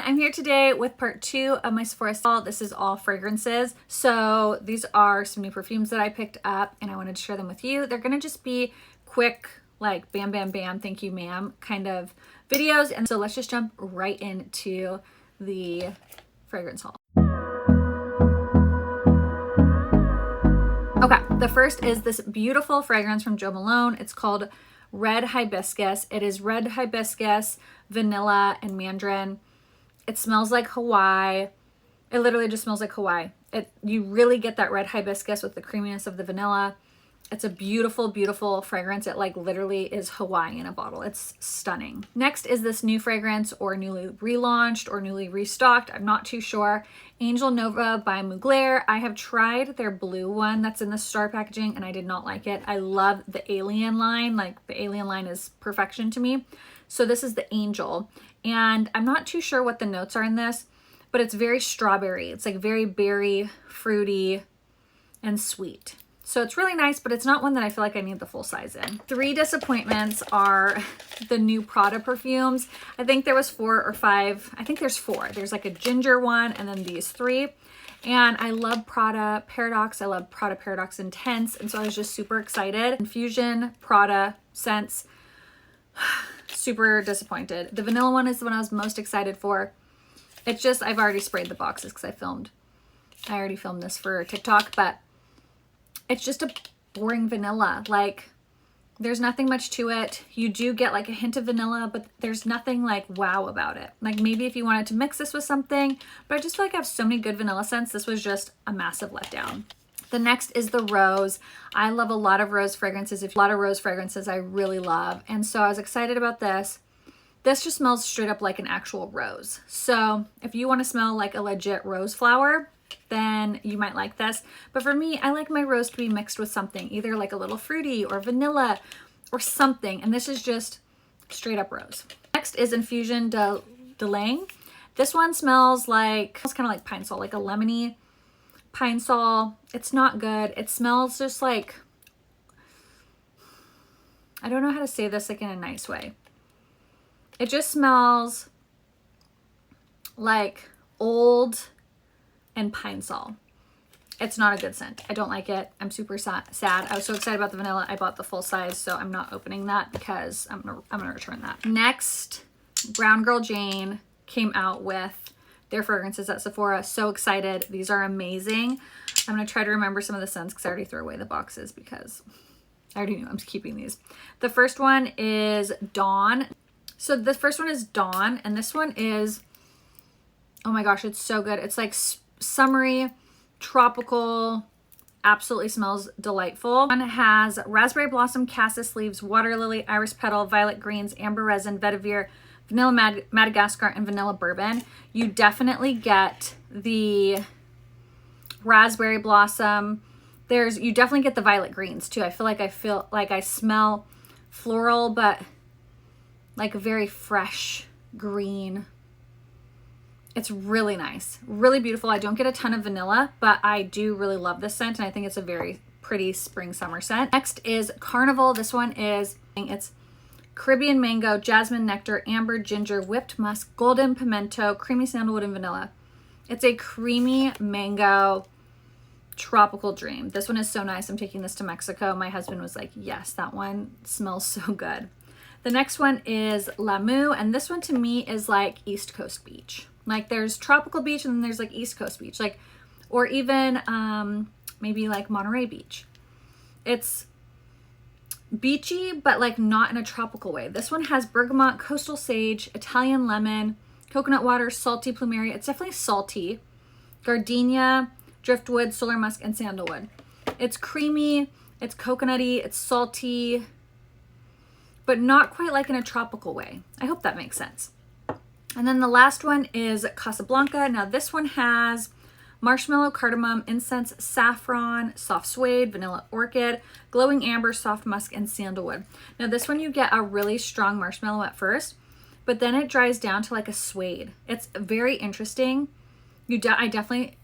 I'm here today with part 2 of my Sephora haul. This is all fragrances. So these are some new perfumes that I picked up and I wanted to share them with you. They're gonna just be quick, like bam, bam, bam, thank you, ma'am kind of videos. And so let's just jump right into the fragrance haul. Okay, the first is this beautiful fragrance from Jo Malone. It's called Red Hibiscus. It is red hibiscus, vanilla, and mandarin. It smells like Hawaii. It literally just smells like Hawaii. You really get that red hibiscus with the creaminess of the vanilla. It's a beautiful, beautiful fragrance. It like literally is Hawaii in a bottle. It's stunning. Next is this new fragrance, or newly relaunched or newly restocked. I'm not too sure. Angel Nova by Mugler. I have tried their blue one that's in the star packaging and I did not like it. I love the Alien line. Like the Alien line is perfection to me. So this is the Angel. And I'm not too sure what the notes are in this, but it's very strawberry. It's like very berry, fruity, and sweet. So it's really nice, but it's not one that I feel like I need the full size in. 3 disappointments are the new Prada perfumes. I think there was 4 or 5. I think there's 4. There's like a ginger one and then these 3. And I love Prada Paradox. I love Prada Paradox Intense. And so I was just super excited. Infusion Prada scents. Super disappointed. The vanilla one is the one I was most excited for. It's just, I've already sprayed the boxes because I already filmed this for TikTok, but it's just a boring vanilla. Like there's nothing much to it. You do get like a hint of vanilla, but there's nothing like wow about it. Like maybe if you wanted to mix this with something, but I just feel like I have so many good vanilla scents. This was just a massive letdown. The next is the rose. I love a lot of rose fragrances. A lot of rose fragrances I really love. And so I was excited about this. This just smells straight up like an actual rose. So if you want to smell like a legit rose flower, then you might like this. But for me, I like my rose to be mixed with something, either like a little fruity or vanilla or something. And this is just straight up rose. Next is Infusion de Lang. This one smells kind of like pine sol, like a lemony pine sol. It's not good. It smells just like, I don't know how to say this like in a nice way. It just smells like old and pine sol. It's not a good scent. I don't like it. I'm super sad. I was so excited about the vanilla. I bought the full size, so I'm not opening that because I'm gonna return that. Next, Brown Girl Jane came out with their fragrances at Sephora. So excited. These are amazing. I'm gonna try to remember some of the scents because I already threw away the boxes because I already knew I'm keeping these. The first one is Dawn. So the first one is Dawn, and this one is, oh my gosh, it's so good. It's like summery, tropical, absolutely smells delightful. One has raspberry blossom, cassis leaves, water lily, iris petal, violet greens, amber resin, vetiver, vanilla Madagascar, and vanilla bourbon. You definitely get the raspberry blossom. You definitely get the violet greens too. I feel like I smell floral, but like a very fresh green. It's really nice, really beautiful. I don't get a ton of vanilla, but I do really love this scent, and I think it's a very pretty spring summer scent. Next is Carnival. This one it's Caribbean mango, jasmine nectar, amber, ginger, whipped musk, golden pimento, creamy sandalwood, and vanilla. It's a creamy mango tropical dream. This one is so nice. I'm taking this to Mexico. My husband was like, yes, that one smells so good. The next one is Lamu, and this one to me is like East Coast beach. Like there's tropical beach and then there's like East Coast beach, like, or even maybe like Monterey Beach. It's beachy, but like not in a tropical way. This one has bergamot, coastal sage, Italian lemon, coconut water, salty plumeria. It's definitely salty. Gardenia, driftwood, solar musk, and sandalwood. It's creamy, it's coconutty, it's salty, but not quite like in a tropical way. I hope that makes sense. And then the last one is Casablanca. Now this one has marshmallow, cardamom, incense, saffron, soft suede, vanilla orchid, glowing amber, soft musk, and sandalwood. Now this one you get a really strong marshmallow at first, but then it dries down to like a suede. It's very interesting. I definitely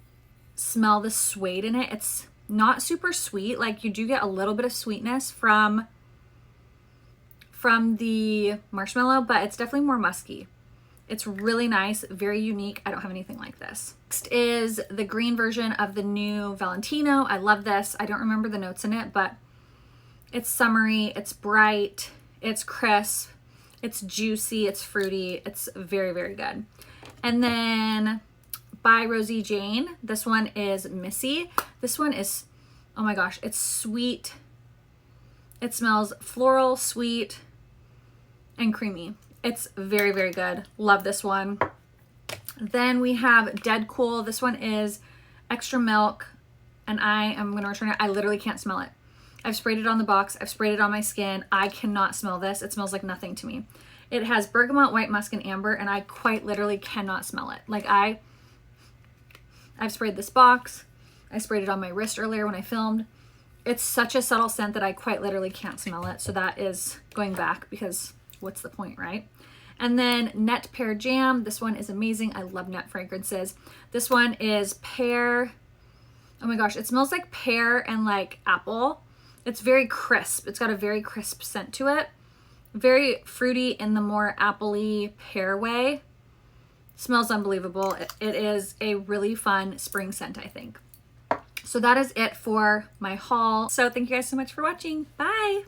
smell the suede in it. It's not super sweet. Like you do get a little bit of sweetness from the marshmallow, but it's definitely more musky. It's really nice, very unique. I don't have anything like this. Next is the green version of the new Valentino. I love this. I don't remember the notes in it, but it's summery, it's bright, it's crisp, it's juicy, it's fruity. It's very, very good. And then by Rosie Jane, this one is Missy. This one is, oh my gosh, it's sweet. It smells floral, sweet, and creamy. It's very, very good. Love this one. Then we have Dead Cool. This one is extra milk, and I am going to return it. I literally can't smell it. I've sprayed it on the box. I've sprayed it on my skin. I cannot smell this. It smells like nothing to me. It has bergamot, white musk, and amber, and I quite literally cannot smell it. Like I've sprayed this box. I sprayed it on my wrist earlier when I filmed. It's such a subtle scent that I quite literally can't smell it. So that is going back because what's the point, right? And then Net Pear Jam. This one is amazing. I love nut fragrances. This one is pear. Oh my gosh, it smells like pear and like apple. It's very crisp. It's got a very crisp scent to it. Very fruity in the more apple-y pear way. Smells unbelievable. It is a really fun spring scent, I think. So that is it for my haul. So thank you guys so much for watching. Bye.